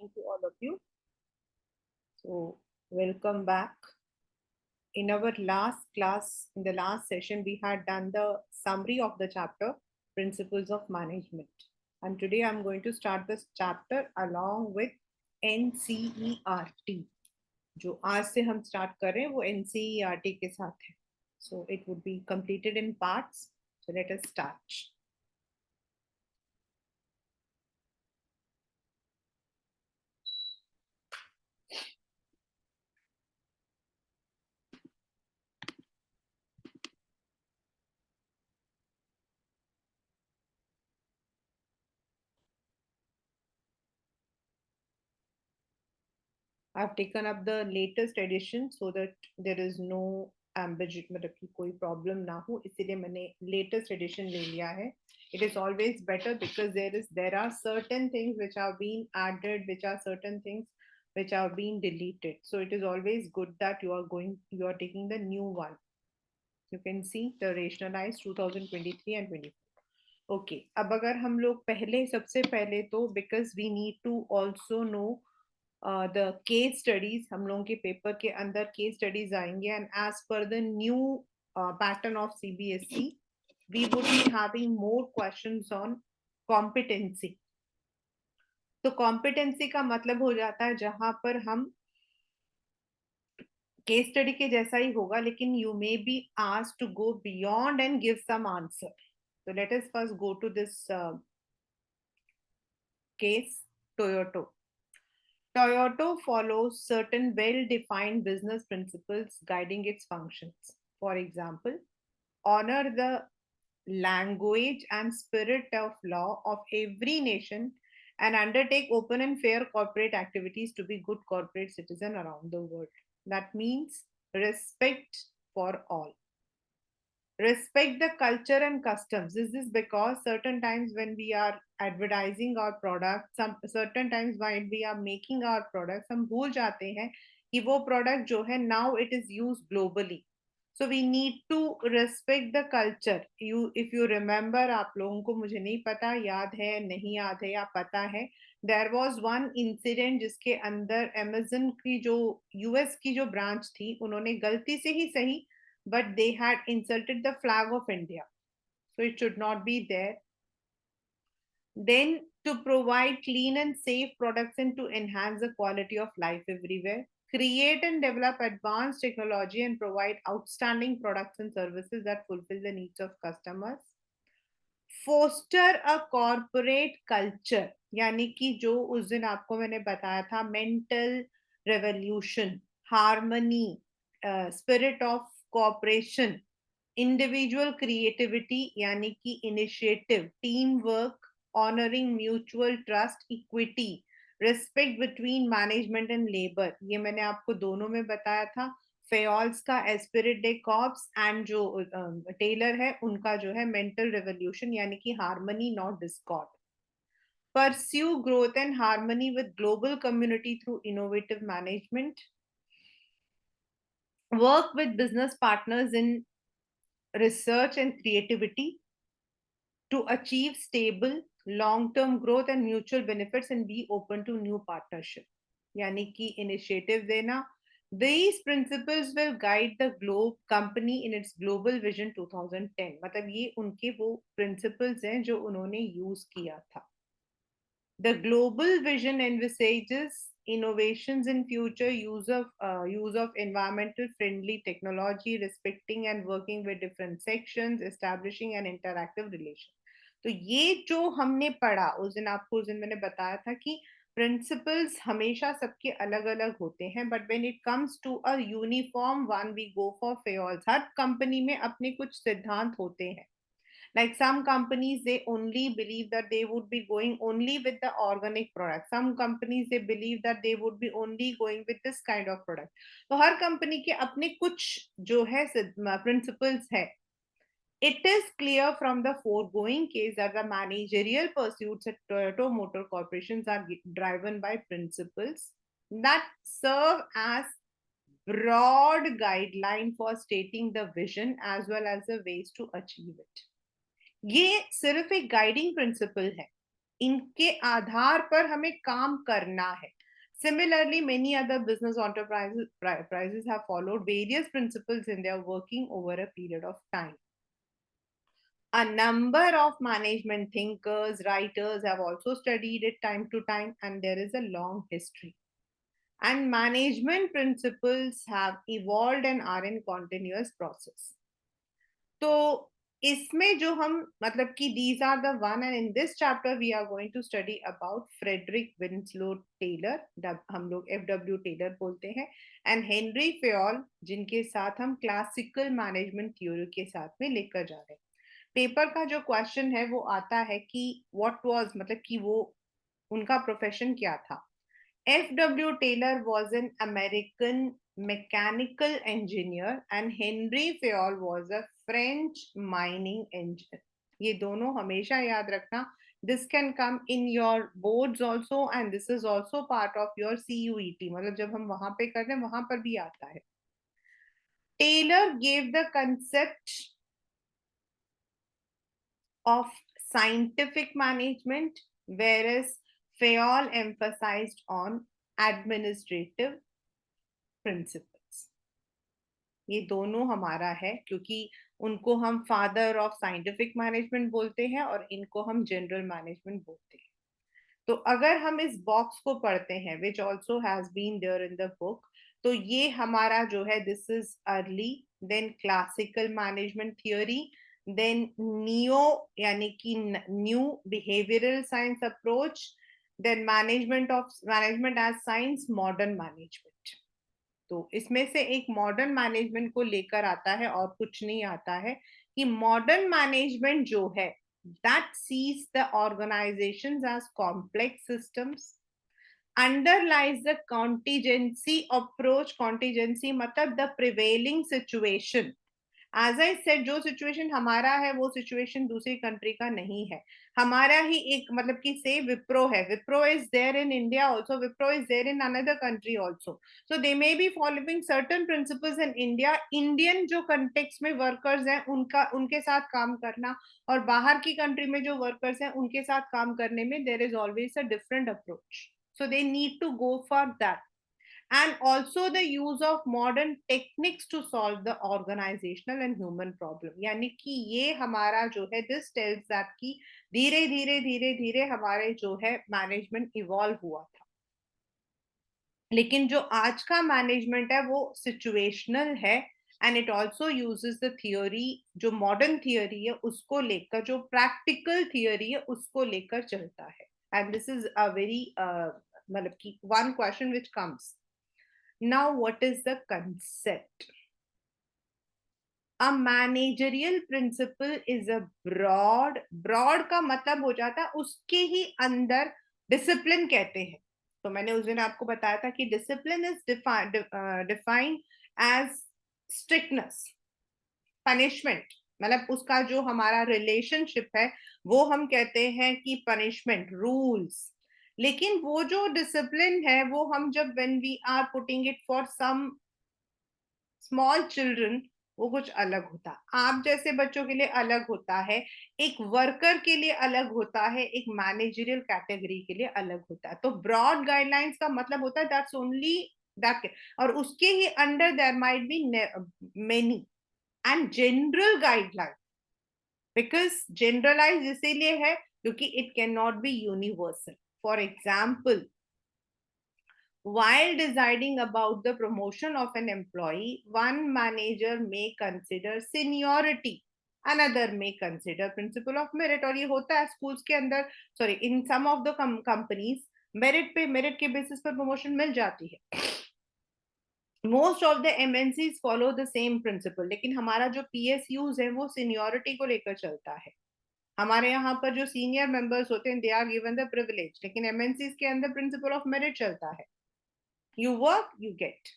evening to all of you. So, welcome back. In our last class, in the last session, we had done the summary of the chapter Principles of Management. And today I'm going to start this chapter along with NCERT. जो आज से हम start कर रहे हैं वो NCERT के साथ है. So it would be completed in parts. So let us start. I've taken up the latest edition so that there is no ambiguity, मतलब कि कोई problem ना हो, इसीलिए मैंने latest edition ले लिया है. It is always better because there are certain things which are being added, which are certain things which are being deleted. So it is always good that you are taking the new one. You can see the rationalized 2023 and 24. Okay, अब अगर हम लोग सबसे पहले तो because we need to also know the case studies, हम लोगों के पेपर के अंदर case studies आएंगे, and as per the new pattern of CBSE we would be having more questions on competency. तो competency का मतलब हो जाता है जहां पर हम केस स्टडी के जैसा ही होगा लेकिन you may be asked to go beyond and give some answer. So let us first go to this case Toyota. Toyota follows certain well-defined business principles guiding its functions. For example, honor the language and spirit of law of every nation and undertake open and fair corporate activities to be good corporate citizen around the world. That means respect for all. Respect the culture and customs. This is because certain times when we are advertising our product, some certain times when we are making our products, हम भूल जाते हैं कि वो product जो है now it is used globally. So we need to respect the culture. If you remember, आप लोगों को मुझे नहीं पता याद है नहीं याद है या पता है, there was one incident जिसके अंदर Amazon की जो US की जो branch थी उन्होंने गलती से ही सही but they had insulted the flag of India. So it should not be there. Then to provide clean and safe products and to enhance the quality of life everywhere. Create and develop advanced technology and provide outstanding products and services that fulfill the needs of customers. Foster a corporate culture, यानी कि जो उस दिन आपको मैंने बताया था mental revolution, harmony, spirit of cooperation, individual creativity यानी कि initiative, teamwork, honoring mutual trust, equity, respect between management and labor. ये मैंने आपको दोनों में बताया था. फेयल्स का एस्पिरिट डे कॉप्स एंड जो टेलर है उनका जो है मेंटल रेवोल्यूशन यानी कि harmony not Discord. Pursue growth and harmony with global community through innovative management. Work with business partners in research and creativity to achieve stable long-term growth and mutual benefits and be open to new partnership. यानी कि initiative देना. These principles will guide the globe company in its global vision 2010. मतलब ये उनके वो principles हैं जो उन्होंने use किया था. The global vision envisages innovations in future use of environmental friendly technology, respecting and working with different sections, establishing an interactive relation. तो ये जो हमने पढ़ा उस दिन आपको उस दिन मैंने बताया था कि प्रिंसिपल्स हमेशा सबके अलग अलग होते हैं but when it comes to a uniform one we go for fairs. हर कंपनी में अपने कुछ सिद्धांत होते हैं. Like some companies, they only believe that they would be going only with the organic product. Some companies, they believe that they would be only going with this kind of product. तो हर company के अपने कुछ जो है principles है. It is clear from the foregoing case that the managerial pursuits at Toyota Motor Corporations are driven by principles that serve as broad guideline for stating the vision as well as the ways to achieve it. ये सिर्फ एक guiding principal है. इनके आधार पर हमें काम करना है. Similarly, many other business enterprises have followed various principles in their working over a period of time. A number of management thinkers, writers have also studied it time to time, and there is a long history. And management principles have evolved and are in continuous process. तो इसमें जो हम मतलब कि these are the one, and in this chapter we are going to study about Frederick Winslow Taylor, हम लोग FW Taylor बोलते हैं, and Henry Fayol, जिनके साथ हम क्लासिकल मैनेजमेंट थ्योरी के साथ में लेकर जा रहे हैं. पेपर का जो क्वेश्चन है वो आता है कि व्हाट वाज, मतलब कि वो उनका प्रोफेशन क्या था. FW Taylor was an American mechanical engineer and Henry Fayol was a French mining engineer. ये दोनों हमेशा याद रखना. This can come in your boards also and this is also part of your CUET. मतलब जब हम वहां पे करते हैं वहां पर भी आता है. Taylor gave the concept of scientific management, whereas Fayol emphasized on administrative principles. ये दोनों हमारा है क्योंकि उनको हम फादर ऑफ साइंटिफिक मैनेजमेंट बोलते हैं और इनको हम जनरल मैनेजमेंट बोलते हैं. तो अगर हम इस बॉक्स को पढ़ते हैं which also has been there in the book, तो ये हमारा जो है this is early, then classical management theory, then neo यानी कि new behavioural science approach, then management as science, modern management. तो इसमें से एक मॉडर्न मैनेजमेंट को लेकर आता है और कुछ नहीं आता है कि मॉडर्न मैनेजमेंट जो है that sees the organizations as complex systems, underlies the contingency approach. Contingency मतलब the prevailing situation. As I said, जो सिचुएशन हमारा है वो सिचुएशन दूसरी कंट्री का नहीं है. हमारा ही एक मतलब कि से विप्रो है, Wipro is there in India also, Wipro is there in another country also, so they may be following certain principles in India. Indian जो कंटेक्स्ट में वर्कर्स हैं उनका उनके साथ काम करना और बाहर की कंट्री में जो वर्कर्स हैं उनके साथ काम करने में there is always a different approach. So they need to go for that. And also the use of modern techniques to solve the organizational and human problem. यानी कि ये हमारा जो है this tells that कि धीरे धीरे हमारे जो है मैनेजमेंट इवॉल्व हुआ था. लेकिन जो आज का मैनेजमेंट है वो सिचुएशनल है and it also uses the theory, जो मॉडर्न थियोरी है उसको लेकर, जो प्रैक्टिकल थियोरी है उसको लेकर चलता है. And this is a very मतलब कि one question which comes. Now, what is the concept? A managerial principle is a broad का मतलब हो जाता है उसके ही अंदर डिसिप्लिन कहते हैं. तो मैंने उस दिन आपको बताया था कि discipline is defined as strictness, punishment, मतलब उसका जो हमारा रिलेशनशिप है वो हम कहते हैं कि पनिशमेंट, रूल्स. लेकिन वो जो डिसिप्लिन है वो हम जब when we are putting it for some small children वो कुछ अलग होता है. आप जैसे बच्चों के लिए अलग होता है, एक वर्कर के लिए अलग होता है, एक मैनेजरियल कैटेगरी के लिए अलग होता है. तो ब्रॉड गाइडलाइंस का मतलब होता है दैट्स ओनली दैट, और उसके ही under there might be many and general guideline. Because generalise इसीलिए है क्योंकि it can not be universal. For example, while deciding about the promotion of an employee, one manager may consider seniority, another may consider principle of merit. और ये होता है schools के अंदर, sorry, in some of the companies merit के basis पर promotion मिल जाती है. Most of the MNCs follow the same principle, लेकिन हमारा जो PSUs है वो seniority को लेकर चलता है. हमारे यहाँ पर जो सीनियर मेंबर्स होते हैं they are given the privilege, लेकिन MNCs के अंदर प्रिंसिपल ऑफ मेरिट चलता है. You work, you get.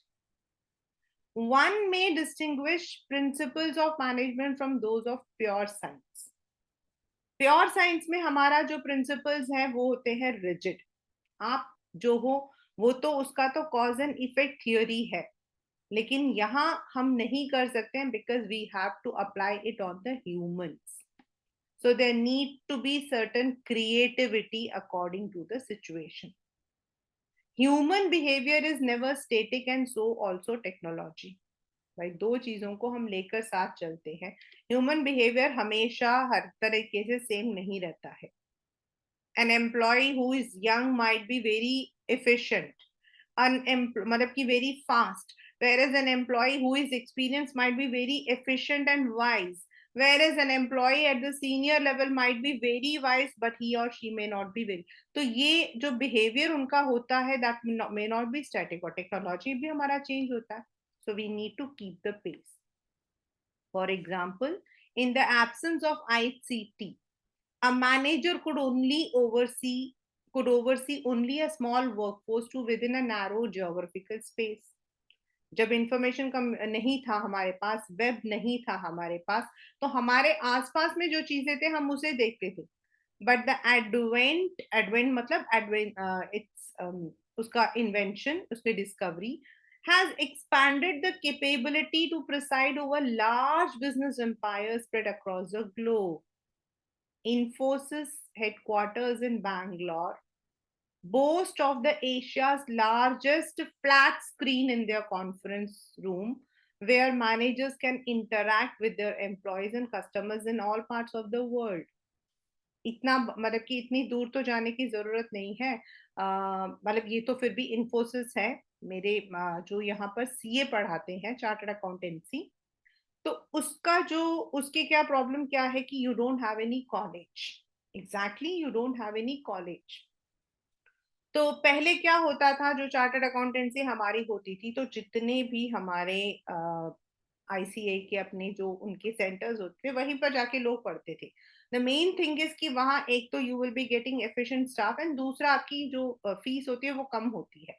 One may distinguish principles of management from those of pure science. Pure science में हमारा जो principles है वो होते हैं rigid. आप जो हो वो तो उसका तो cause and effect theory है, लेकिन यहाँ हम नहीं कर सकते हैं because we have to apply it on the humans. So there need to be certain creativity according to the situation. Human behavior is never static and so also technology. भाई दो चीजों को हम लेकर साथ चलते हैं. ह्यूमन बिहेवियर हमेशा हर तरीके से सेम नहीं रहता है. An employee who is young might be very efficient, मतलब कि very fast, whereas an employee who is experienced might be very efficient and wise, whereas an employee at the senior level might be very wise but he or she may not be very. तो ये जो behavior उनका होता है that may not be static, और technology भी हमारा change होता है. So we need to keep the pace. For example, in the absence of ICT, a manager could oversee only a small workforce to within a narrow geographical space. जब information कम नहीं था हमारे पास, web नहीं था हमारे पास, तो हमारे आसपास में जो चीजें थे हम उसे देखते थे. बट द एडवेंट मतलब इट्स उसका इन्वेंशन, उसकी discovery has expanded the capability to preside over large business empires spread across the globe. Infosys headquarters in Bangalore boast of the Asia's largest flat screen in their conference room, where managers can interact with their employees and customers in all parts of the world. इतना मतलब कि इतनी दूर तो जाने की जरूरत नहीं है. मतलब ये तो फिर भी इन्फोसिस है. मेरे जो यहाँ पर सीए पढ़ाते हैं, चार्टर्ड अकाउंटेंसी, तो उसका जो उसके क्या प्रॉब्लम क्या है कि you don't have any college. Exactly, you don't have any college. तो पहले क्या होता था, जो चार्टर्ड अकाउंटेंसी हमारी होती थी, तो जितने भी हमारे आईसीए के अपने जो उनके सेंटर्स होते थे वहीं पर जाके लोग पढ़ते थे. द मेन थिंग इज कि वहां एक तो you will be getting efficient staff and दूसरा आपकी जो फीस होती है वो कम होती है.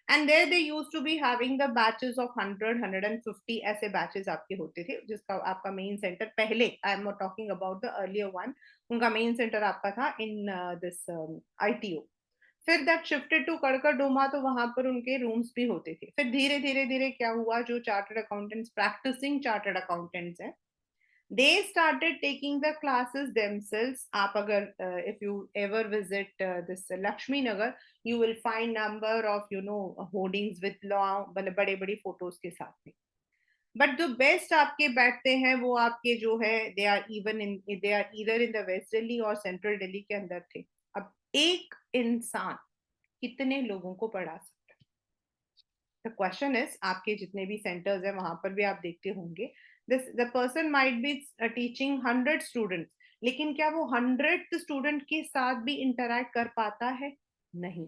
And there they used to be having the batches of 100 150 ऐसे बैचेस आपके होते थे, जिसका आपका मेन सेंटर पहले, आई am talking about the earlier one, उनका मेन सेंटर आपका था इन दिस आईटीओ. फिर दैट शिफ्टेड टू कड़कर डोमा, तो वहां पर उनके रूम्स भी होते थे. फिर धीरे धीरे धीरे क्या हुआ, जो chartered accountants, practising chartered accountants हैं, they started taking the classes themselves. आप अगर if you ever visit this Lakshmi Nagar, you will find number of hoardings with long बड़े बड़े फोटोज के साथ में. बट जो बेस्ट आपके बैठते हैं वो आपके जो है, they are either in the west Delhi और सेंट्रल दिल्ली के अंदर थे. अब एक इंसान कितने लोगों को पढ़ा सकता है? द क्वेश्चन इज, आपके जितने भी सेंटर्स हैं वहां पर भी आप देखते होंगे, the person might be teaching 100 students, लेकिन क्या वो 100th स्टूडेंट के साथ भी इंटरैक्ट कर पाता है? नहीं.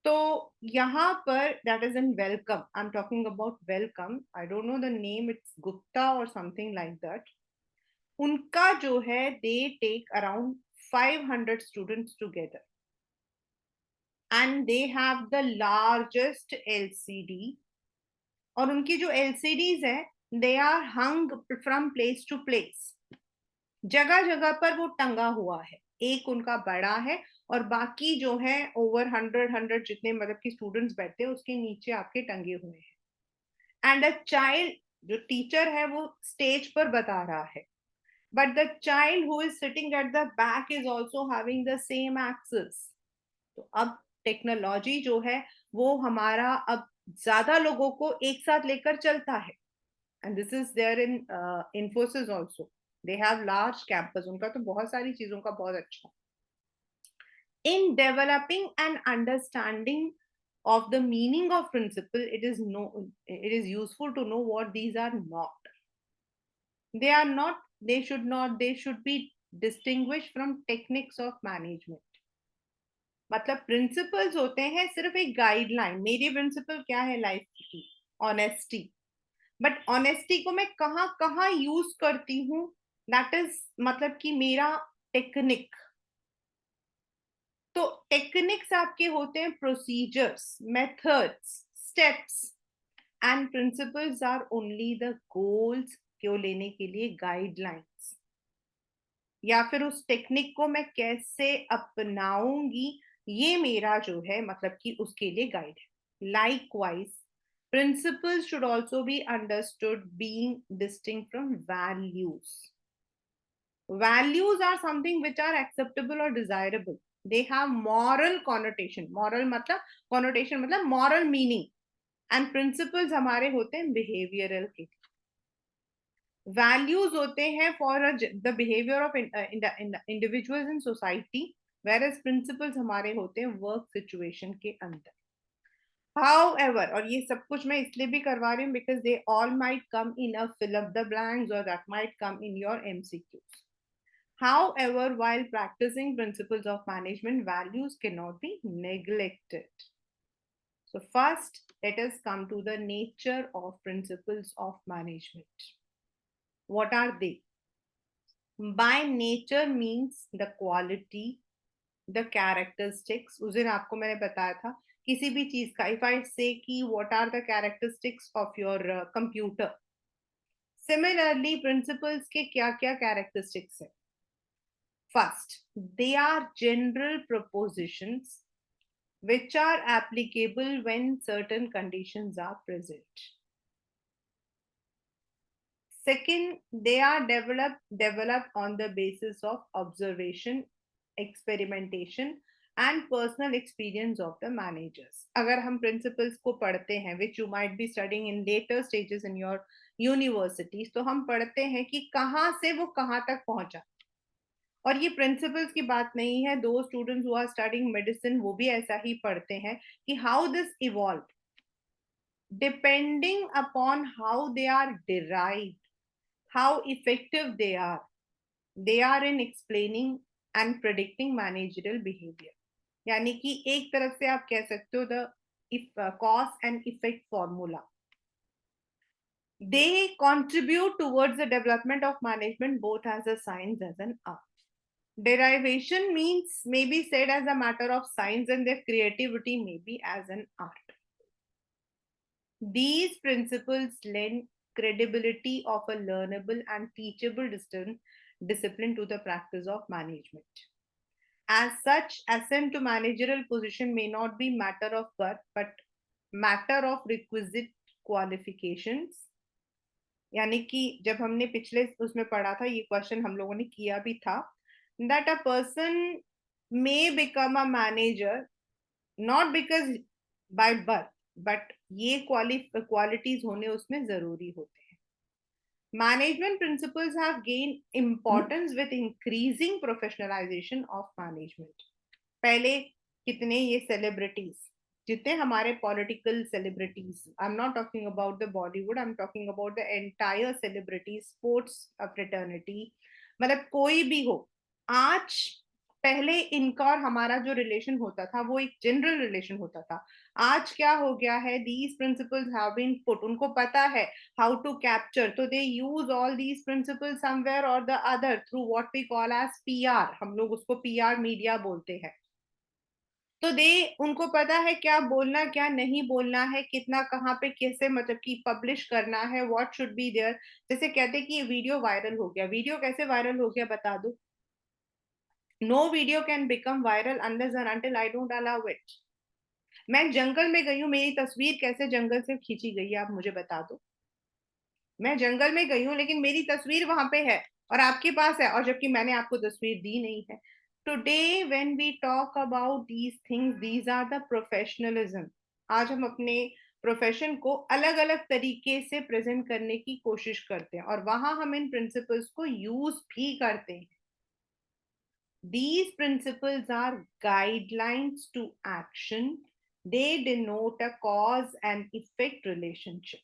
तो यहाँ पर that is in welcome, I am talking about welcome, I don't know the name, it's Gupta और समथिंग लाइक दैट. उनका जो है, they take around 500 students together and they have the largest LCD. और उनकी जो एलसीडीज है, they are hung from place to place, जगह जगह पर वो टंगा हुआ है. एक उनका बड़ा है और बाकी जो है ओवर 100 जितने मतलब कि स्टूडेंट्स बैठते हैं उसके नीचे आपके टंगे हुए हैं. एंड अ चाइल्ड, जो टीचर है वो स्टेज पर बता रहा है, but the child who is sitting at the back is also having the same access. तो अब टेक्नोलॉजी जो है वो हमारा अब ज्यादा लोगों को एक साथ लेकर चलता है. And this is there in Infosys also. They have large campus, उनका तो बहुत सारी चीजों का बहुत अच्छा. In developing an understanding of the meaning of principle, it is useful to know what these are not. They are not, they should be distinguished from techniques of management. मतलब principles होते हैं सिर्फ एक गाइडलाइन. मेरी principal क्या है life की? Honesty. But honesty को मैं कहाँ कहाँ यूज करती हूँ, दैट इज मतलब कि मेरा टेक्निक. तो टेक्निक्स आपके होते हैं procedures, methods, steps, and principles are only the goals को लेने के लिए गाइडलाइंस, या फिर उस टेक्निक को मैं कैसे अपनाऊंगी ये मेरा जो है मतलब कि उसके लिए गाइड है. Likewise principles should also be understood being distinct from values. Values are something which are acceptable or desirable. They have moral connotation. Moral मतलब connotation मतलब moral meaning. And principles हमारे होते हैं behavioral के. Values होते हैं for the behavior of individuals in society, whereas principles हमारे होते हैं work situation के अंदर. However, और ये सब कुछ मैं इसलिए भी करवा रही हूँ because they all might come in a fill up the blanks or that might come in your MCQs. However, while practicing principles of management, values cannot be neglected. So first, let us come to the nature of principles of management. What are they? By nature means the quality, the characteristics. उस दिन आपको मैंने बताया था किसी भी चीज का, if I say कि what are the characteristics of your computer, similarly principles के क्या क्या characteristics है. First, they are general propositions which are applicable when certain conditions are present. Second, they are developed on the basis of observation, experimentation and personal experience of the managers. अगर हम principles को पढ़ते हैं, which you might be studying in later stages in your universities, तो हम पढ़ते हैं कि कहाँ से वो कहाँ तक पहुंचा. और ये प्रिंसिपल्स की बात नहीं है, दो students who are studying medicine वो भी ऐसा ही पढ़ते हैं कि how this evolve depending upon how they are derived, how effective they are in explaining and predicting managerial behaviour. यानी कि एक तरफ से आप कह सकते हो the cause and effect formula. They contribute towards the development of management both as a science as an art. Derivation means may be said as a matter of science and their creativity may be as an art. These principles lend credibility of a learnable and teachable discipline to the practice of management. As such, ascent to managerial position may not be matter of birth, but matter of requisite qualifications. यानी कि जब हमने पिछले उसमें पढ़ा था, ये question हम लोगों ने किया भी था, that a person may become a manager not because by birth, but ये qualities होने उसमें जरूरी होते हैं. Management principles have gained importance with increasing professionalization of management. पहले कितने ये celebrities, जितने हमारे political celebrities, I'm not talking about the Bollywood, I'm talking about the entire celebrities, sports fraternity, मतलब कोई भी हो, आज पहले इनका और हमारा जो रिलेशन होता था वो एक जनरल रिलेशन होता था. आज क्या हो गया है, these principles have been put, उनको पता है how to capture, तो they use all these principles somewhere or the other through what we call as PR. हम लोग उसको PR मीडिया बोलते हैं. तो दे उनको पता है क्या बोलना क्या नहीं बोलना है, कितना कहाँ पे कैसे मतलब कि पब्लिश करना है, व्हाट शुड बी देयर. जैसे कहते कि वीडियो वायरल हो गया, वीडियो कैसे वायरल हो गया बता दो. No video can become viral unless and until I don't allow it. मैं जंगल में गई हूँ, मेरी तस्वीर कैसे जंगल से खींची गई है आप मुझे बता दो. मैं जंगल में गई हूँ लेकिन मेरी तस्वीर वहां पे है और आपके पास है, और जबकि मैंने आपको तस्वीर दी नहीं है. Today, when we talk about these things, these are the professionalism. आज हम अपने प्रोफेशन को अलग अलग तरीके से प्रेजेंट करने की कोशिश करते हैं और वहां हम इन प्रिंसिपल्स को यूज भी करते हैं. These principles are guidelines to action. They denote a cause and effect relationship.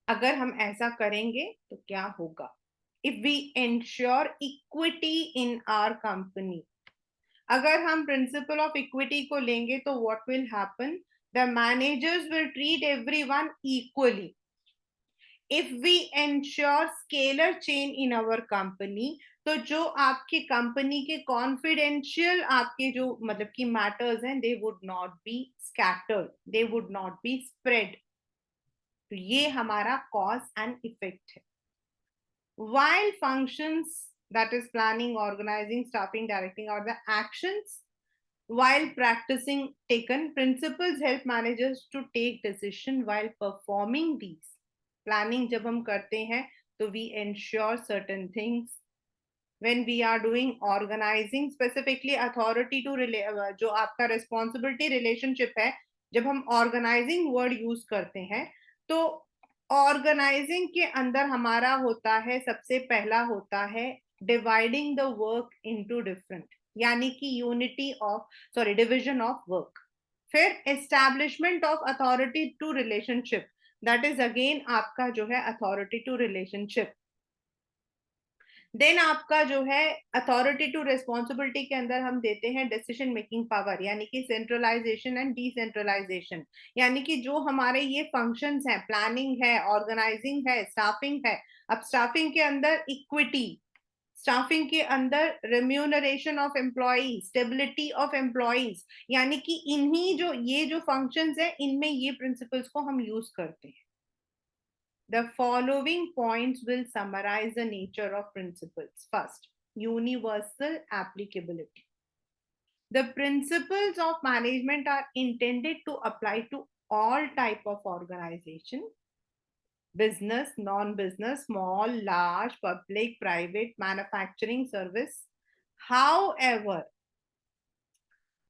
अगर हम ऐसा करेंगे तो क्या होगा? If we ensure equity in our company, अगर हम principle of equity को लेंगे तो what will happen? The managers will treat everyone equally. If we ensure scalar chain in our company, तो जो आपके कंपनी के कॉन्फिडेंशियल आपके जो मतलब कि मैटर्स हैं, they would not be scattered, they would not be spread. तो ये हमारा कॉज एंड इफेक्ट है. While functions, that is planning, organizing, staffing, directing, or the actions while practicing taken, principles help managers to take decision while performing these. Planning जब हम करते हैं तो we ensure certain things when we are doing organizing, specifically authority to जो आपका responsibility relationship है, जब हम organizing word use करते हैं, तो organizing के अंदर हमारा होता है, सबसे पहला होता है dividing the work into different, यानी कि division of work. फिर establishment of authority to relationship, that is again आपका जो है authority to relationship. देन आपका जो है अथॉरिटी टू रिस्पॉन्सिबिलिटी के अंदर हम देते हैं डिसीजन मेकिंग पावर, यानी कि सेंट्रलाइजेशन एंड डिसेंट्रलाइजेशन, यानी कि जो हमारे ये फंक्शंस हैं, प्लानिंग है, ऑर्गेनाइजिंग है, स्टाफिंग है. अब स्टाफिंग के अंदर इक्विटी, स्टाफिंग के अंदर remuneration of employees, stability of employees, यानी कि इन्हीं जो ये जो फंक्शंस है, इनमें ये प्रिंसिपल्स को हम यूज करते हैं. The following points will summarize the nature of principles. First, universal applicability. The principles of management are intended to apply to all type of organization: business, non-business, small, large, public, private, manufacturing, service. However,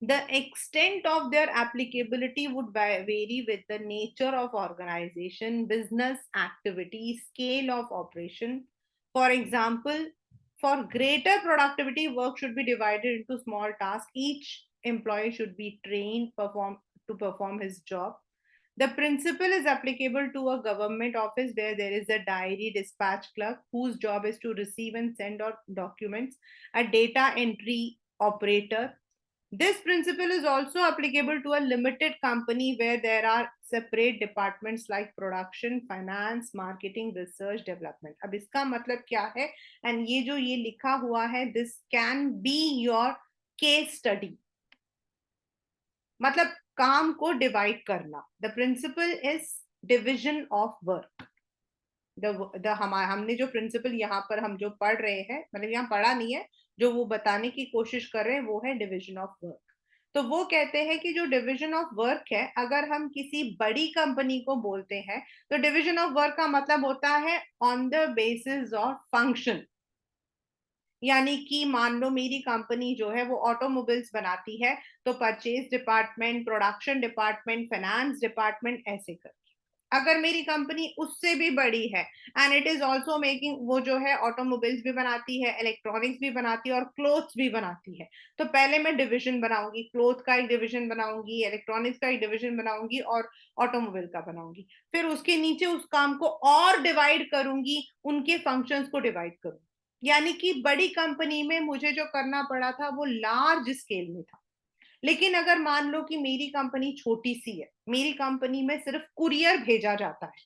the extent of their applicability would vary with the nature of organization, business activity, scale of operation. For example, for greater productivity, work should be divided into small tasks. Each employee should be trained to perform his job. The principle is applicable to a government office where there is a diary dispatch clerk whose job is to receive and send out documents, a data entry operator. This principle is also applicable to a limited company where there are separate departments like production, finance, marketing, research, development. अब इसका मतलब क्या है? And ये जो ये लिखा हुआ है, this can be your case study. मतलब काम को डिवाइड करना. The principle is division of work. हमने जो प्रिंसिपल यहाँ पर हम जो पढ़ रहे हैं, मतलब यहाँ पढ़ा नहीं है, जो वो बताने की कोशिश कर रहे हैं वो है डिविजन ऑफ वर्क. तो वो कहते हैं कि जो डिविजन ऑफ वर्क है, अगर हम किसी बड़ी कंपनी को बोलते हैं, तो डिविजन ऑफ वर्क का मतलब होता है on the basis of function. यानी कि मान लो मेरी कंपनी जो है वो ऑटोमोबाइल्स बनाती है, तो purchase department, production department, finance department, ऐसे कर. अगर मेरी कंपनी उससे भी बड़ी है and it is also making, वो जो है ऑटोमोबाइल्स भी बनाती है, इलेक्ट्रॉनिक्स भी बनाती है और क्लोथ्स भी बनाती है, तो पहले मैं डिवीजन बनाऊंगी, क्लोथ का एक डिवीजन बनाऊंगी, इलेक्ट्रॉनिक्स का एक डिवीजन बनाऊंगी और ऑटोमोबाइल का बनाऊंगी. फिर उसके नीचे उस काम को और डिवाइड करूंगी, उनके फंक्शंस को डिवाइड करूंगी. यानी कि बड़ी कंपनी में मुझे जो करना पड़ा था वो लार्ज स्केल में था. लेकिन अगर मान लो कि मेरी कंपनी छोटी सी है, मेरी कंपनी में सिर्फ कुरियर भेजा जाता है,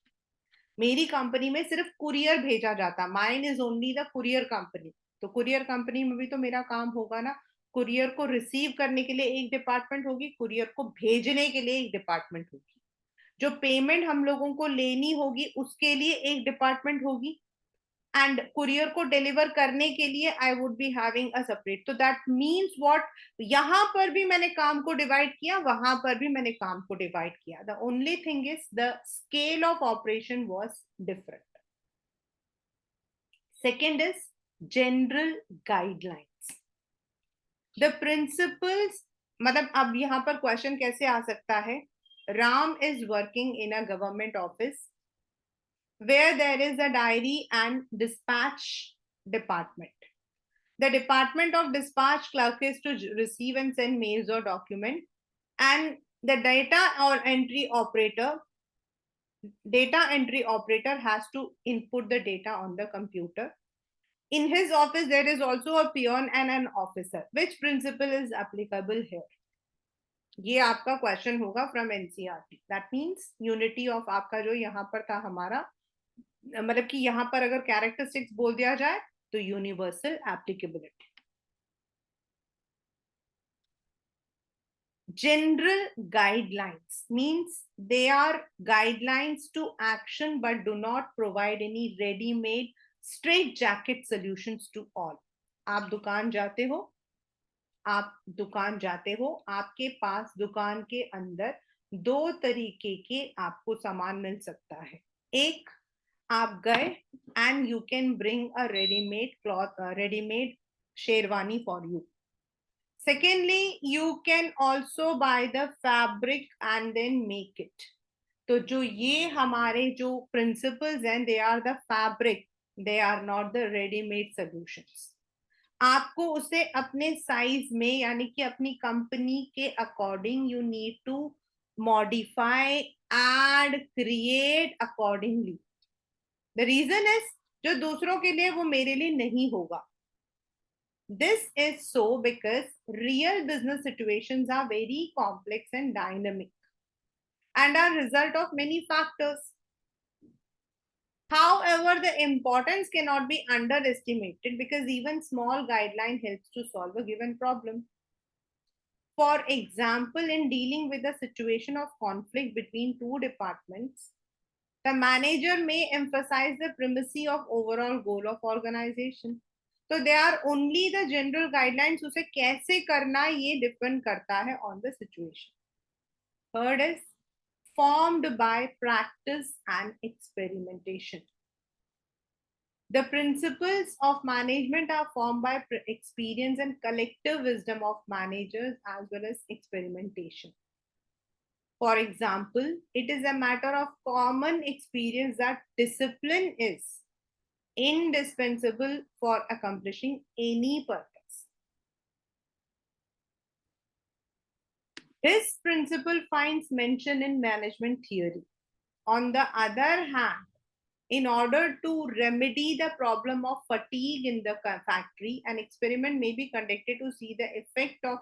मेरी कंपनी में सिर्फ कुरियर भेजा जाता, mine is only the courier company, तो कुरियर कंपनी में भी तो मेरा काम होगा ना. कुरियर को रिसीव करने के लिए एक डिपार्टमेंट होगी, कुरियर को भेजने के लिए एक डिपार्टमेंट होगी, जो पेमेंट हम लोगों को लेनी होगी उसके लिए एक डिपार्टमेंट होगी, एंड कुरियर को डिलीवर करने के लिए I would be having a separate. तो दैट मीन्स व्हाट, यहां पर भी मैंने काम को डिवाइड किया, वहां पर भी मैंने काम को डिवाइड किया. The only thing is the scale of operation was different. Second is general guidelines. The principles, मतलब अब यहां पर क्वेश्चन कैसे आ सकता है? Ram is working in a government office where there is a diary and dispatch department. The department of dispatch clerk is to receive and send mails or document, and the data entry operator has to input the data on the computer. In his office there is also a peon and an officer. Which principle is applicable here? ये आपका question होगा from NCERT. That means unity of आपका जो यहाँ पर था हमारा, मतलब कि यहां पर अगर कैरेक्टरिस्टिक्स बोल दिया जाए तो universal applicability. General guidelines means they are guidelines to action but do not provide any readymade straitjacket solutions to all. आप दुकान जाते हो, आपके पास दुकान के अंदर दो तरीके के आपको सामान मिल सकता है. एक, आप गए and you can bring a ready-made cloth, ready-made sherwani for you. Secondly, you can also buy the fabric and then make it. तो जो ये हमारे जो principles हैं, they are the fabric, they are not the ready-made solutions. आपको उसे अपने size में यानी कि अपनी कंपनी के according you need to modify, add, create accordingly. The reason is जो दूसरों के लिए वो मेरे लिए नहीं होगा. This is so because real business situations are very complex and dynamic and are result of many factors. However, the importance cannot be underestimated because even small guideline helps to solve a given problem. For example, in dealing with a situation of conflict between two departments, the manager may emphasize the primacy of overall goal of organization. So they are only the general guidelines. उसे कैसे करना ये depend करता है on the situation. Third is formed by practice and experimentation. The principles of management are formed by experience and collective wisdom of managers as well as experimentation. For example, it is a matter of common experience that discipline is indispensable for accomplishing any purpose. This principle finds mention in management theory. On the other hand, in order to remedy the problem of fatigue in the factory, an experiment may be conducted to see the effect of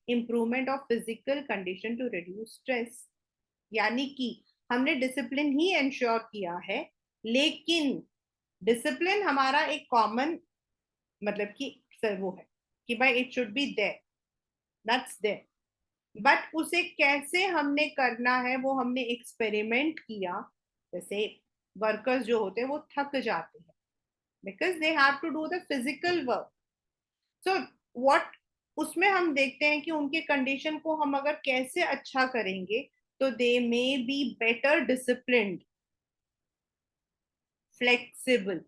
improvement of physical condition to reduce stress. यानी कि हमने discipline ही ensure किया है, लेकिन discipline हमारा एक common मतलब कि वो है कि भाई it should be there, that's there, but उसे कैसे हमने करना है वो हमने एक्सपेरिमेंट किया. जैसे वर्कर्स जो होते हैं वो थक जाते हैं because they have to do the physical work. So what उसमें हम देखते हैं कि उनके कंडीशन को हम अगर कैसे अच्छा करेंगे तो they may be better disciplined, flexible.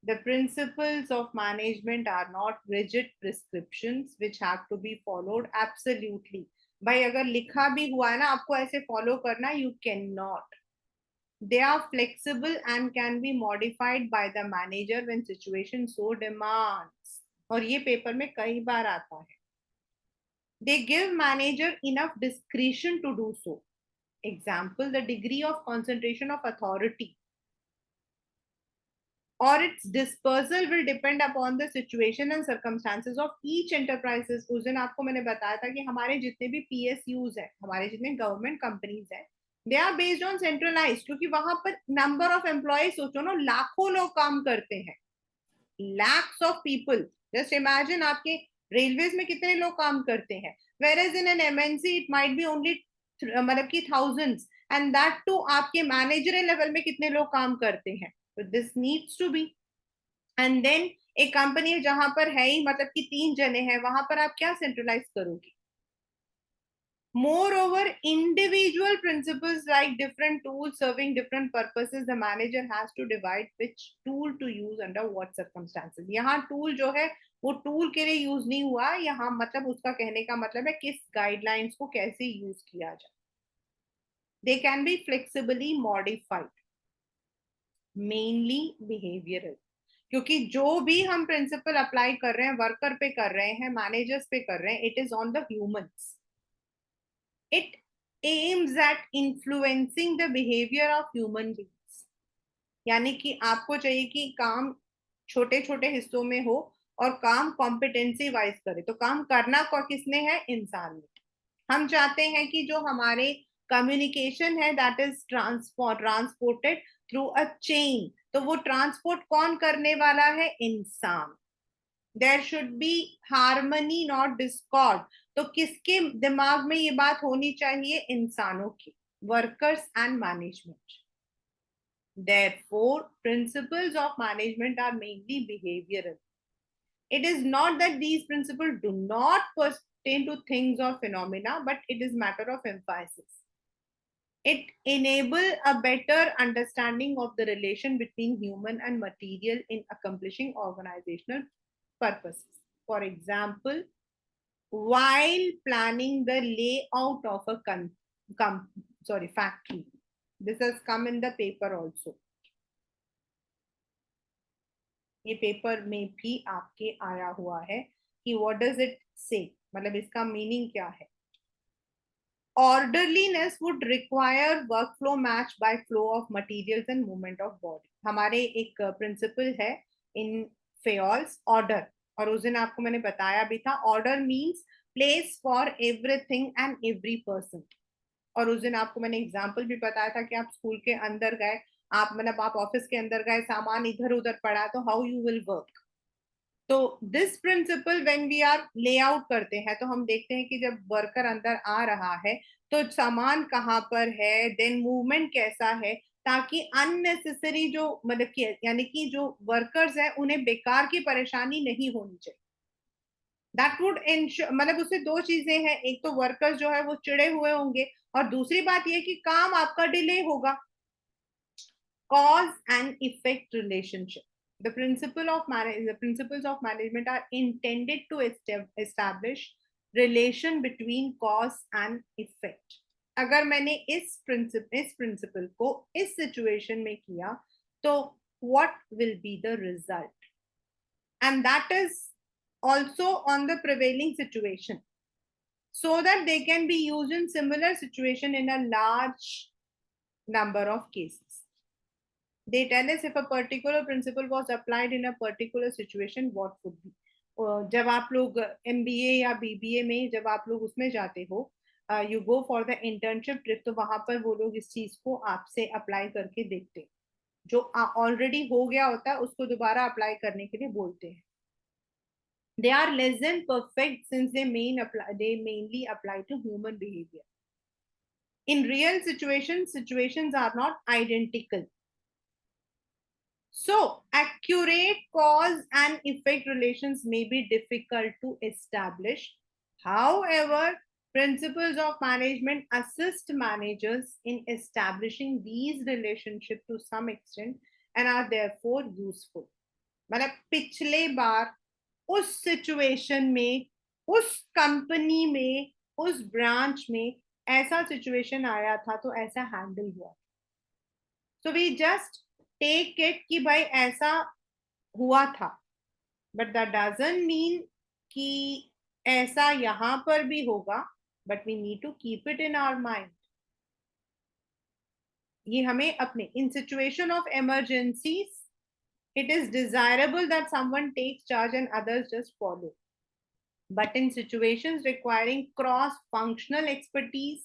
The principles of management are not rigid prescriptions which have to be followed absolutely. भाई अगर लिखा भी हुआ है ना आपको ऐसे फॉलो करना, you cannot. They are flexible and can be modified by the manager when situation so demands. और ये पेपर में कई बार आता है. They give manager enough discretion to do so. Example, the degree of concentration of authority or its dispersal will depend upon the situation and circumstances of each enterprises. उस दिन आपको मैंने बताया था कि हमारे जितने भी PSUs हैं, हमारे जितने गवर्नमेंट कंपनीज हैं, they are based on centralise, क्योंकि वहां पर नंबर ऑफ एम्प्लॉय सोचो ना, लाखों लोग काम करते हैं, lakhs of people. Just imagine आपके रेलवेज में कितने लोग काम करते हैं, whereas in an MNC it might be only मतलब कि thousands, and that too आपके मैनेजर लेवल में कितने लोग काम करते हैं. So this needs to be. And then एक कंपनी है जहां पर है ही मतलब कि 3 जने हैं, वहां पर आप क्या सेंट्रलाइज करोगे. Moreover, individual principles like different tools serving different purposes, the manager has to divide which tool to use under what circumstances. यहाँ tool जो है वो tool के लिए यूज नहीं हुआ, यहाँ मतलब उसका कहने का मतलब है किस गाइडलाइंस को कैसे यूज किया जाए. They can be flexibly modified, mainly behavioral. क्योंकि जो भी हम प्रिंसिपल अप्लाई कर रहे हैं, वर्कर पे कर रहे हैं, मैनेजर्स पे कर रहे हैं, it is on the humans. It aims at influencing the behaviour of human beings. यानी कि आपको चाहिए कि काम छोटे छोटे हिस्सों में हो और काम कॉम्पिटेंसी वाइज करे. तो काम करना किसने है, इंसान ने. हम चाहते हैं कि जो हमारे कम्युनिकेशन है that is transported through a chain. तो वो ट्रांसपोर्ट कौन करने वाला है, इंसान. There should be harmony not discord. तो किसके दिमाग में ये बात होनी चाहिए, इंसानों की, workers and management. Therefore, principles of management are mainly behavioral. It is not that these principles do not pertain to things or phenomena, but it is matter of emphasis. It enable a better understanding of the relation between human and material in accomplishing organizational purposes. For example, while planning the layout of a factory. This has come in the paper also. ये paper में भी आपके आया हुआ है कि what does it say, मतलब इसका मीनिंग क्या है. Orderliness would require workflow matched by flow of materials and movement of body. हमारे एक प्रिंसिपल है इन फेयर्स, ऑर्डर. और उस दिन आपको मैंने बताया भी था, order means place for everything and every person. और उस दिन आपको मैंने एग्जांपल भी बताया था कि आप स्कूल के अंदर गए, आप मतलब आप ऑफिस के अंदर गए, सामान इधर उधर पड़ा, तो हाउ यू विल वर्क. तो this principle when we are layout करते हैं तो हम देखते हैं कि जब वर्कर अंदर आ रहा है तो सामान कहाँ पर है, देन मूवमेंट कैसा है, ताकि अननेसेसरी जो मतलब कि यानी कि जो वर्कर्स है उन्हें बेकार की परेशानी नहीं होनी चाहिए. दैट वुड इंश्योर, मतलब उससे दो चीजें हैं, एक तो वर्कर्स जो है वो चिड़े हुए होंगे और दूसरी बात ये कि काम आपका डिले होगा. Cause and effect relationship. The principles of management are intended to establish relation between cause and effect. अगर मैंने इस प्रिंसिपल को इस सिचुएशन में किया तो what will be the result, and that is also on the prevailing situation, so that they can be used in similar situation in a large number of cases. They tell us if a particular principle was applied in a particular situation, what would be. जब आप लोग MBA या BBA में जब आप लोग उसमें जाते हो, you go for the internship trip, तो वहां पर वो लोग इस चीज को आपसे अप्लाई करके देखते हैं. जो ऑलरेडी हो गया होता है उसको दोबारा अप्लाई करने के लिए बोलते हैं. They are less than perfect since they mainly apply to human behavior. In real situations are not identical. So, accurate cause and effect relations may be difficult to establish. However, principles of management assist managers in establishing these relationships to some extent and are therefore useful. मतलब पिछले बार उस situation में, उस company में, उस branch में ऐसा situation आया था तो ऐसा हैंडल हुआ. So we just take it कि भाई ऐसा हुआ था, बट दैट डजंट मीन कि ऐसा यहां पर भी होगा, but we need to keep it in our mind. ये हमें अपने इन situation of emergencies it is desirable that someone takes charge and others just follow. But in situations requiring cross functional expertise,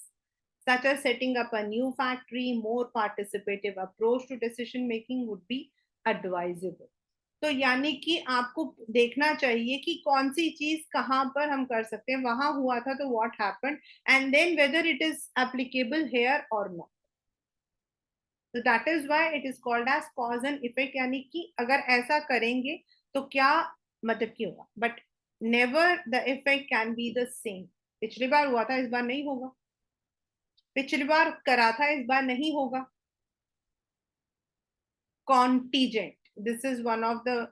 such as setting up a new factory, more participative approach to decision making would be advisable. तो यानी कि आपको देखना चाहिए कि कौन सी चीज कहां पर हम कर सकते हैं, वहां हुआ था तो what happened, and then whether it is applicable here और नॉट. तो that is why it is called as cause and effect, यानी कि अगर ऐसा करेंगे तो क्या मतलब क्या होगा, but never the effect can be the same. पिछली बार हुआ था इस बार नहीं होगा, पिछली बार करा था इस बार नहीं होगा. Contingent, this is one of the,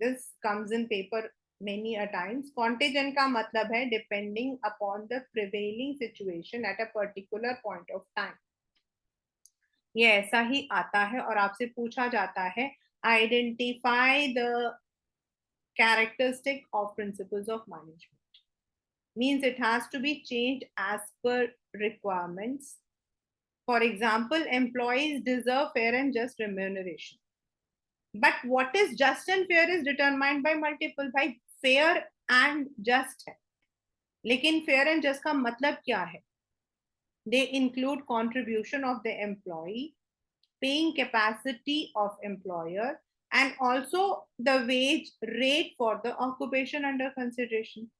this comes in paper many a times. Contingent का मतलब है depending upon the prevailing situation at a particular point of time. ये ऐसा ही आता है और आपसे पूछा जाता है identify the characteristic of principles of management. Means it has to be changed as per requirements. For example, employees deserve fair and just remuneration. But what is just and fair is determined by multiple. भाई fair and just है, लेकिन fair and just का मतलब क्या है? They include contribution of the employee, paying capacity of employer, and also the wage rate for the occupation under consideration.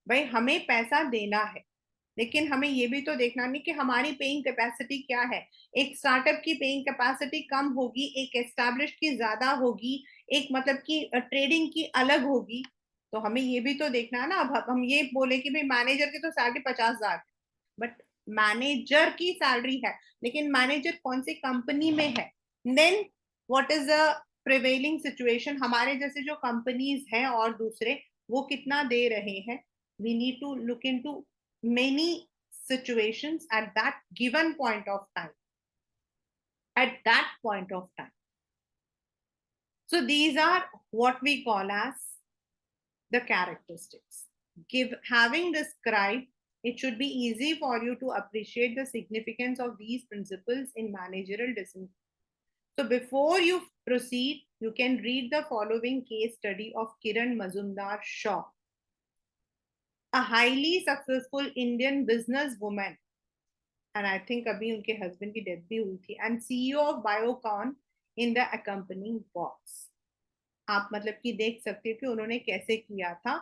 भाई हमें पैसा देना है, लेकिन हमें ये भी तो देखना नहीं कि हमारी पेइंग कैपेसिटी क्या है. एक स्टार्टअप की पेइंग कैपेसिटी कम होगी, एक एस्टैब्लिश्ड की ज्यादा होगी, एक मतलब कि ट्रेडिंग की अलग होगी. तो हमें ये भी तो देखना है ना. अब हम ये बोले कि भाई मैनेजर की तो सैलरी 50,000, बट मैनेजर की सैलरी है, लेकिन मैनेजर कौन सी कंपनी में है, then what is the prevailing situation, हमारे जैसे जो कंपनीज हैं और दूसरे वो कितना दे रहे हैं. We need to look into many situations at that given point of time, at that point of time. So these are what we call as the characteristics. Having described, it should be easy for you to appreciate the significance of these principles in managerial decision. So before you proceed, you can read the following case study of Kiran Mazumdar Shaw, a highly successful Indian businesswoman, and I think अभी उनके husband की death भी हुई थी, and CEO of Biocon in the accompanying box. आप मतलब कि देख सकते हो कि उन्होंने कैसे किया था.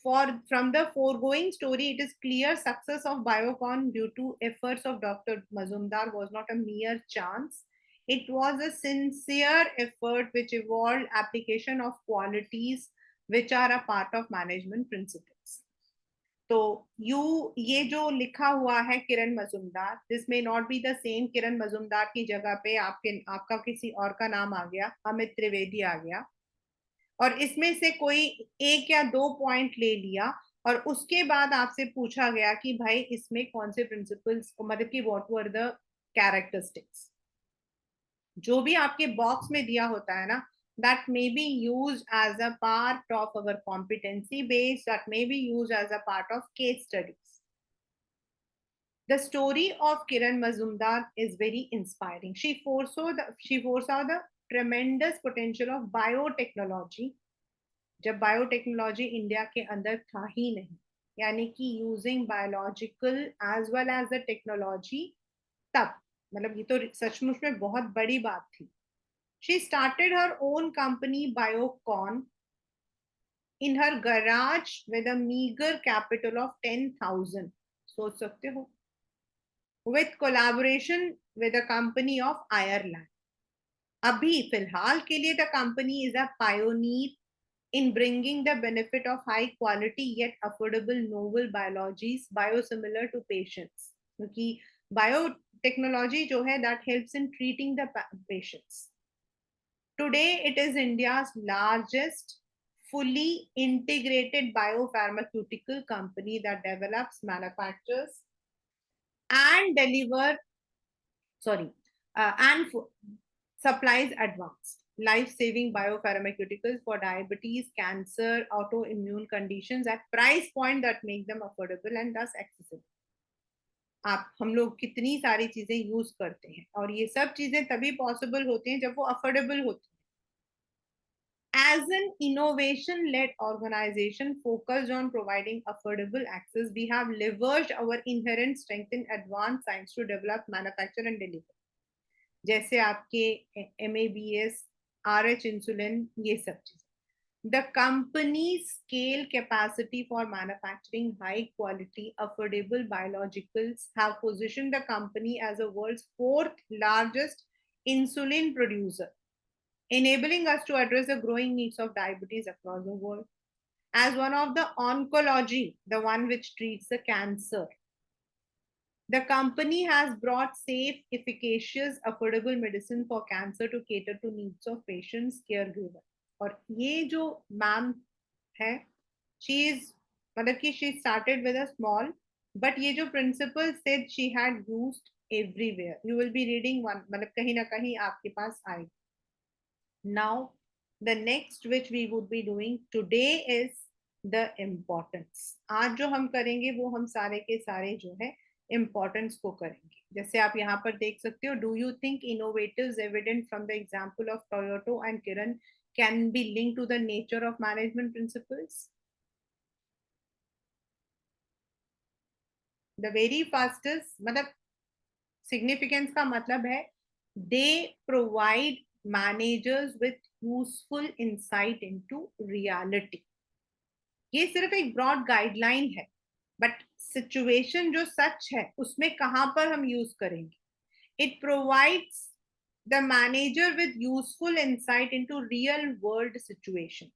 From the foregoing story, it is clear success of Biocon due to efforts of Dr. Mazumdar was not a mere chance. It was a sincere effort which evolved application of qualities which are a part of management principles. तो ये जो लिखा हुआ है Kiran Majumdar, this may not be the same Kiran Majumdar की जगह पे आपका किसी और का नाम आ गया, अमित त्रिवेदी आ गया, और इसमें से कोई एक या दो पॉइंट ले लिया और उसके बाद आपसे पूछा गया कि भाई इसमें कौन से प्रिंसिपल्स, मतलब कि व्हाट वर द कैरेक्टरिस्टिक्स. जो भी आपके बॉक्स में दिया होता है ना, that may be used as a part of our competency base, that may be used as a part of case studies. The story of Kiran Mazumdar is very inspiring. She foresaw the tremendous potential of biotechnology, जब biotechnology India के अंदर था ही नहीं, यानी कि using biological as well as the technology, तब मतलब ये तो सचमुच में बहुत बड़ी बात थी. She started her own company Biocon in her garage with a meager capital of 10,000. सोच सकते हो, with collaboration with a company of Ireland. अभी फिलहाल के लिए the company is a pioneer in bringing the benefit of high quality yet affordable novel biologies biosimilar to patients, क्योंकि biotechnology जो है that helps in treating the patients. Today it is India's largest fully integrated biopharmaceutical company that develops, manufactures and and supplies advanced life-saving biopharmaceuticals for diabetes, cancer, autoimmune conditions at price point that make them affordable and thus accessible. हम लोग कितनी सारी चीजें use करते हैं और ये सब चीजें तभी पॉसिबल होती हैं जब वो अफोर्डेबल होती हैं. As an innovation-led organization focused on providing affordable access, we have leveraged our inherent strength in advanced science to develop, manufacture and deliver. जैसे आपके MABS, RH insulin, ये सब चीजें. The company's scale capacity for manufacturing high quality, affordable biologicals have positioned the company as the world's fourth largest insulin producer, enabling us to address the growing needs of diabetes across the world. As one of the oncology, the one which treats the cancer, the company has brought safe, efficacious, affordable medicine for cancer to cater to needs of patients, caregiver. और ये जो ma'am है, she is मतलब कि she started with a small, but ये जो principle said she had used everywhere. You will be reading one, मतलब कहीं ना कहीं आपके पास आएगी. Now, the next which we would be doing today is the importance. आज जो हम करेंगे वो हम सारे के सारे जो है importance को करेंगे. जैसे आप यहाँ पर देख सकते हो, do you think innovatives evident from the example of Toyota and Kiran can be linked to the nature of management principles? The very first is मतलब significance का मतलब है they provide managers with useful insight into reality. ये सिर्फ एक broad guideline है, but situation जो सच है उसमें कहां पर हम यूज करेंगे. It provides the manager with useful insight into real world situation.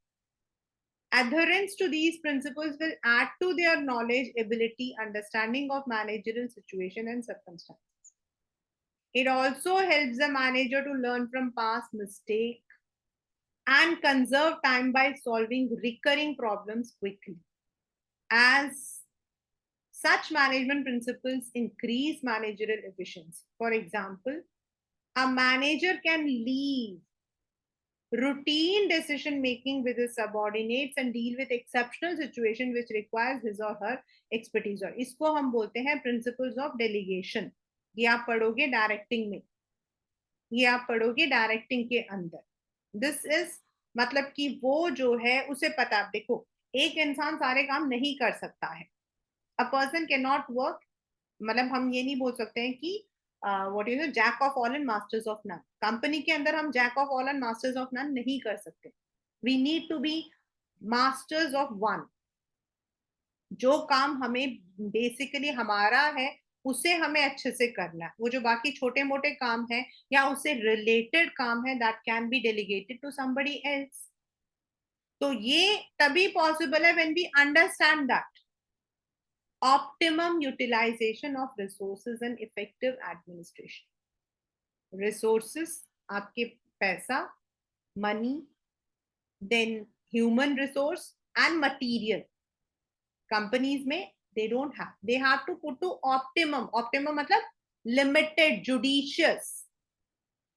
Adherence to these principles will add to their knowledge, ability, understanding of managerial situation and circumstances. It also helps the manager to learn from past mistakes and conserve time by solving recurring problems quickly. As such management principles increase managerial efficiency. For example, a manager can leave routine decision making with his subordinates and deal with exceptional situation which requires his or her expertise. और इसको हम बोलते हैं principles of delegation. ये आप पढ़ोगे directing में, ये आप पढ़ोगे डायरेक्टिंग के अंदर. दिस इज मतलब कि वो जो है उसे पता. देखो, एक इंसान सारे काम नहीं कर सकता है. A person cannot work, मतलब हम ये नहीं बोल सकते हैं कि what is jack of all and masters of none. Company के अंदर हम jack of all and masters of none नहीं कर सकते. We need to be masters of one. जो काम हमें बेसिकली हमारा है उसे हमें अच्छे से करना है. वो जो बाकी छोटे मोटे काम है या उससे रिलेटेड काम है, that can be delegated to somebody else. तो ये तभी पॉसिबल है when we understand that optimum utilization of resources and effective administration. Resources आपके पैसा, money, then human resource and material. Companies में they don't have. They have to put to optimum. Optimum मतलब limited, judicious.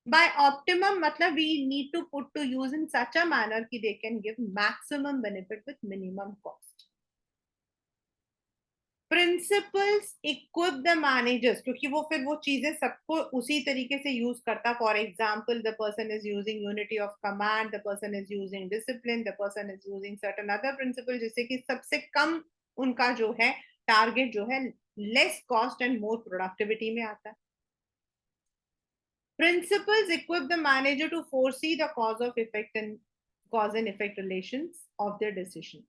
By optimum matlab we need to put to use in such a manner कि they can give maximum benefit with minimum cost. Principles equip the managers, क्योंकि वो फिर वो चीजें सबको उसी तरीके से यूज करता. For example, the person is using unity of command, the person is using discipline, the person is using certain other principle, जिससे कि सबसे कम उनका जो है टारगेट जो है less cost and more productivity में आता है. Principles equip the manager to foresee the cause and effect relations of their decision.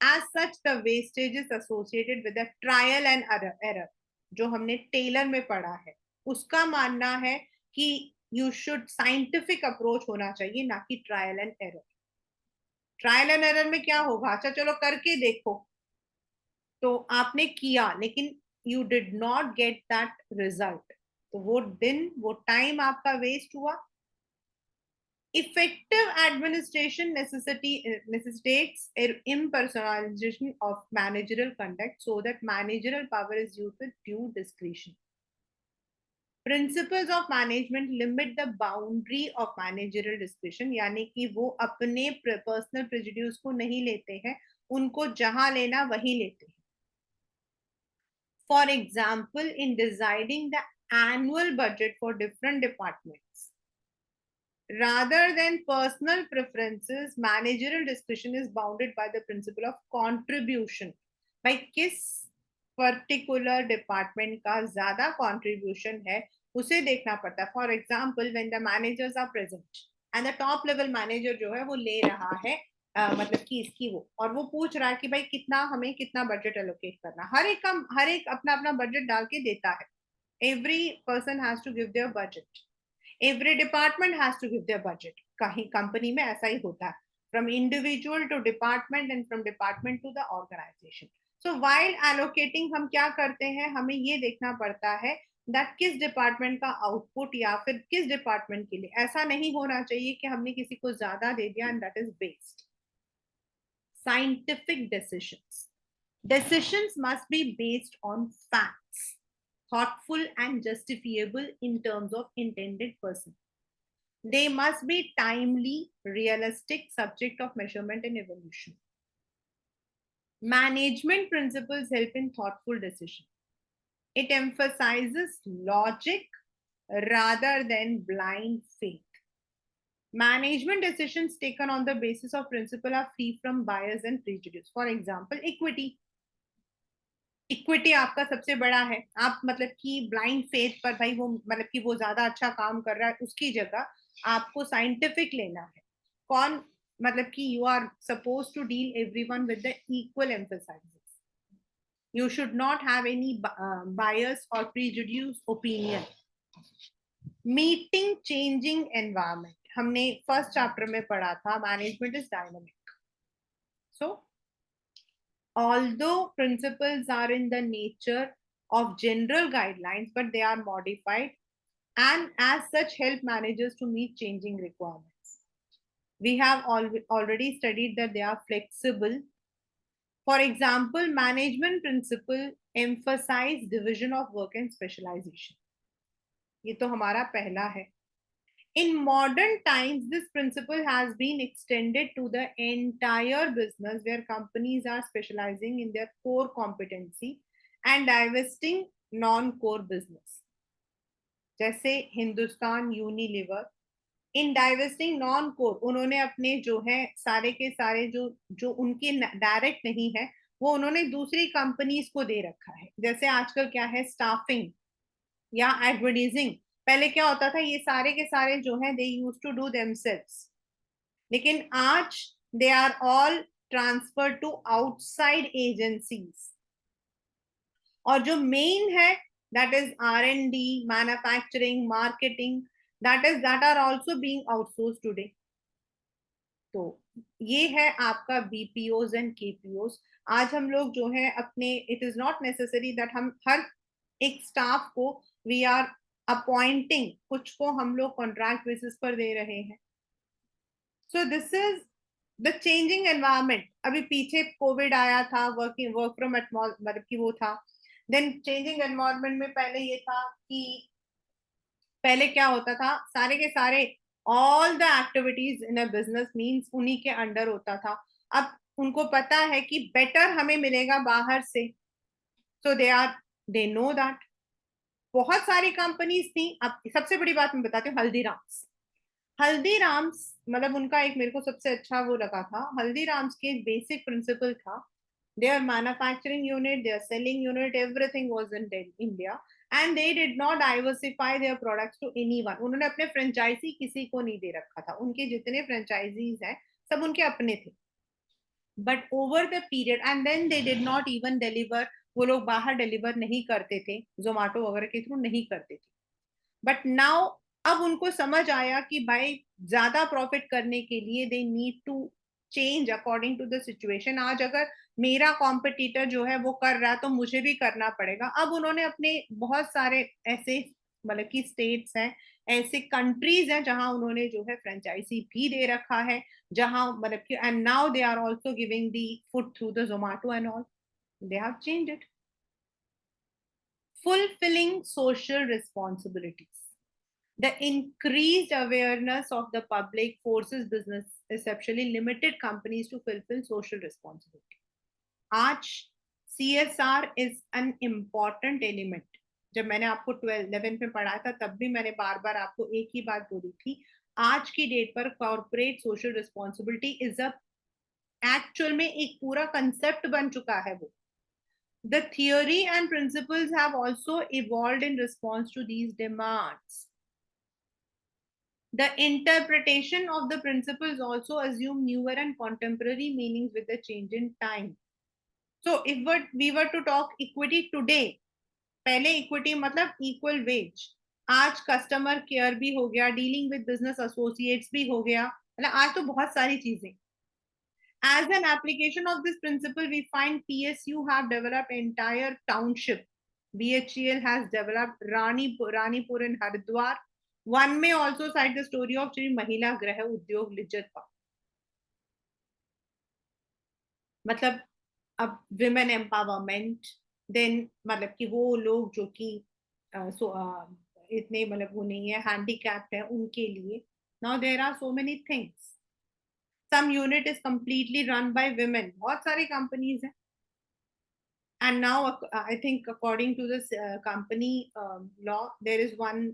As such, the wastages associated with the trial and error, जो हमने टेलर में पढ़ा है, उसका मानना है कि you should scientific approach होना चाहिए, ना कि trial and error. Trial and error में क्या होगा? अच्छा चलो करके देखो, तो आपने किया लेकिन you did not get that result, तो वो दिन वो टाइम आपका वेस्ट हुआ. Effective administration necessitates impersonalization of managerial conduct so that managerial power is used with due discretion. Principles of management limit the boundary of managerial discretion, यानी कि वो अपने personal prejudice को नहीं लेते हैं, उनको जहां लेना वही लेते हैं. For example, in deciding the annual budget for different departments, rather than personal preferences, managerial discretion is bounded by the principle of contribution. By किस particular department का ज्यादा contribution है उसे देखना पड़ता है. For example, when the managers are present and the top level manager जो है वो ले रहा है मतलब कि इसकी वो, और वो पूछ रहा है कि भाई कितना हमें कितना बजट एलोकेट करना. हर एक अपना अपना बजट डाल के देता है. Every person has to give their budget. Every department has to give their budget. कहीं कंपनी में ऐसा ही होता है, from individual to department and from department to the organization. So while allocating हम क्या करते हैं, हमें ये देखना पड़ता है that किस डिपार्टमेंट का आउटपुट या फिर किस डिपार्टमेंट के लिए. ऐसा नहीं होना चाहिए कि हमने किसी को ज्यादा दे दिया and that is based. Scientific decisions. Decisions must be based on facts, thoughtful and justifiable in terms of intended person. They must be timely, realistic, subject of measurement and evolution. Management principles help in thoughtful decision. It emphasizes logic rather than blind faith. Management decisions taken on the basis of principle are free from bias and prejudice. For example, equity. Equity आपका सबसे बड़ा है, आप मतलब कि blind faith पर भाई वो मतलब कि वो ज्यादा अच्छा काम कर रहा है उसकी जगह आपको साइंटिफिक लेना है. कौन मतलब कि you are suppose to deal everyone with the equal emphasises. You should not have any bias और prejudice opinion. Meeting changing environment, हमने फर्स्ट चैप्टर में पढ़ा था management is dynamic. So although principles are in the nature of general guidelines, but they are modified and as such help managers to meet changing requirements. We have already studied that they are flexible. For example, management principle emphasize division of work and specialization. ये तो हमारा पहला है. In modern times, this principle has been extended to the entire business where companies are specializing in their core competency and divesting non-core business. जैसे Hindustan Unilever इन divesting non core उन्होंने अपने जो है सारे के सारे जो जो उनके डायरेक्ट नहीं है वो उन्होंने दूसरी कंपनीज को दे रखा है. जैसे आजकल क्या है स्टाफिंग या एडवर्टाइजिंग. पहले क्या होता था ये सारे के सारे जो है they used to do themselves, लेकिन आज they are all transfer to outside agencies. और जो मेन है that is R&D, manufacturing, marketing, that are also being outsourced today. तो ये है आपका BPOs एंड KPOs. आज हम लोग जो है अपने it is not necessary that हम हर एक स्टाफ को वी आर अपॉइंटिंग, कुछ को हम लोग कॉन्ट्रैक्ट बेसिस पर दे रहे हैं. So this is the changing environment. अभी पीछे कोविड आया था, वर्क फ्रॉम मतलब कि वो था. देन चेंजिंग एनवायरमेंट में पहले ये था कि पहले क्या होता था सारे के सारे all the activities in a business means उन्हीं के अंडर होता था. अब उनको पता है कि बेटर हमें मिलेगा बाहर से, सो दे नो दैट. बहुत सारी कंपनीज थी. अब सबसे बड़ी बात मैं बताती हूँ, हल्दीराम्स. हल्दीराम्स मतलब उनका एक मेरे को सबसे अच्छा वो लगा था. हल्दीराम्स के बेसिक प्रिंसिपल था their manufacturing unit, their selling unit, everything was in India, and they did not diversify their products to anyone. उन्होंने अपने फ्रेंचाइजी किसी को नहीं दे रखा था. उनके जितने फ्रेंचाइजीज हैं सब उनके अपने थे. But over the period and then they did not even deliver. वो लोग बाहर डिलीवर नहीं करते थे, जोमेटो वगैरह के थ्रू नहीं करते थे. बट नाउ अब उनको समझ आया कि भाई ज्यादा प्रॉफिट करने के लिए they need to change according to the situation. आज अगर मेरा कॉम्पिटिटर जो है वो कर रहा है तो मुझे भी करना पड़ेगा. अब उन्होंने अपने बहुत सारे ऐसे मतलब कि स्टेट्स हैं, ऐसे कंट्रीज हैं जहां उन्होंने जो है फ्रेंचाइजी भी दे रखा है, जहां मतलब कि and now they are also giving the food through the Zomato and all. They have changed it. Fulfilling social responsibilities. The increased awareness of the public forces business, especially limited companies, to fulfill social responsibility. आज CSR is an important element. जब मैंने आपको 11th में पढ़ाया था तब भी मैंने बार बार आपको एक ही बात बोली थी. आज की डेट पर corporate social responsibility is a actual में एक पूरा कंसेप्ट बन चुका है वो. The theory and principles have also evolved in response to these demands. The interpretation of the principles also assume newer and contemporary meanings with the change in time. So if we were to talk equity today, पहले equity मतलब equal wage. आज customer care भी हो गया, dealing with business associates भी हो गया, मतलब आज तो बहुत सारी चीजें. As an application of this principle, we find PSU have developed entire township. BHEL has developed Ranipur in Haridwar. One may also cite the story of Shri Mahila Graha Udyog Lijjatpa. मतलब अब women empowerment, then मतलब कि वो लोग जो कि इतने मतलब वो नहीं है, हैंडीकैप्ड है, उनके लिए now there are so many things. some unit is completely run by women. बहुत सारी companies हैं. And now I think according to this company law, there is one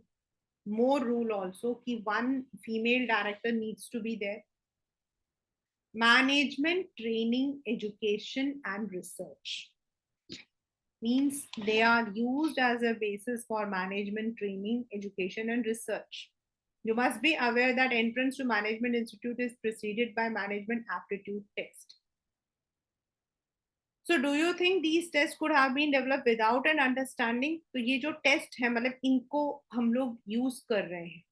more rule also कि one female director needs to be there. Management training, education and research means they are used as a basis for management training, education and research. You must be aware that entrance to Management Institute is preceded by Management Aptitude Test. So do you think these tests could have been developed without an understanding? तो ये जो test है मतलब इनको हम लोग use कर रहे हैं.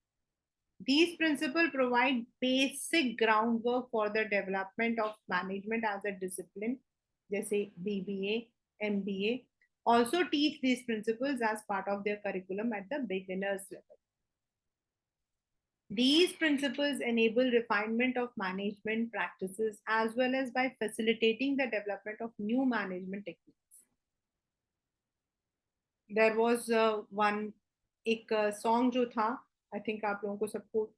These principles provide basic groundwork for the development of management as a discipline, जैसे BBA, MBA. Also teach these principles as part of their curriculum at the beginners level. These principles enable refinement of management practices as well as by facilitating the development of new management techniques. There was one एक song जो था, I think आप लोगों को सबको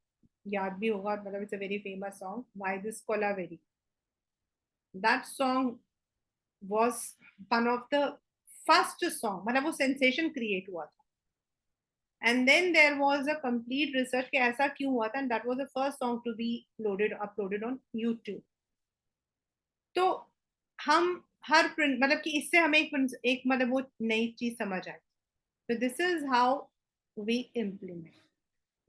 याद भी होगा, मतलब it's a very famous song, Why This Kolaveri. That song was one of the first song, मतलब वो sensation create हुआ था. And then there was a complete research कि ऐसा क्यों हुआ था, and that was the first song to be uploaded on YouTube. तो हम हर मतलब कि इससे हमें एक मतलब वो नई चीज समझ आई. So this is how we implement.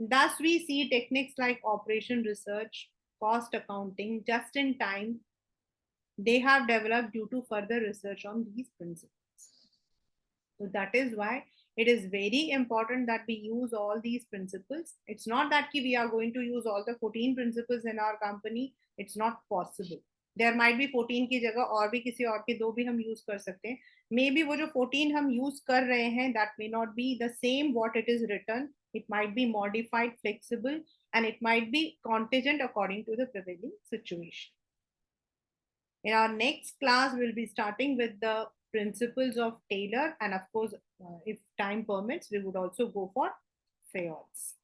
Thus, we see techniques like operation research, cost accounting, just in time, they have developed due to further research on these principles. So that is why it is very important that we use all these principles. It's not that we are going to use all the 14 principles in our company. It's not possible. There might be 14 की जगह और भी किसी और के दो भी हम use कर सकते हैं. Maybe वो जो 14 हम use कर रहे हैं, that may not be the same what it is written. It might be modified, flexible, and it might be contingent according to the prevailing situation. In our next class, we'll be starting with the principles of Taylor, and of course, if time permits, we would also go for Fayol's.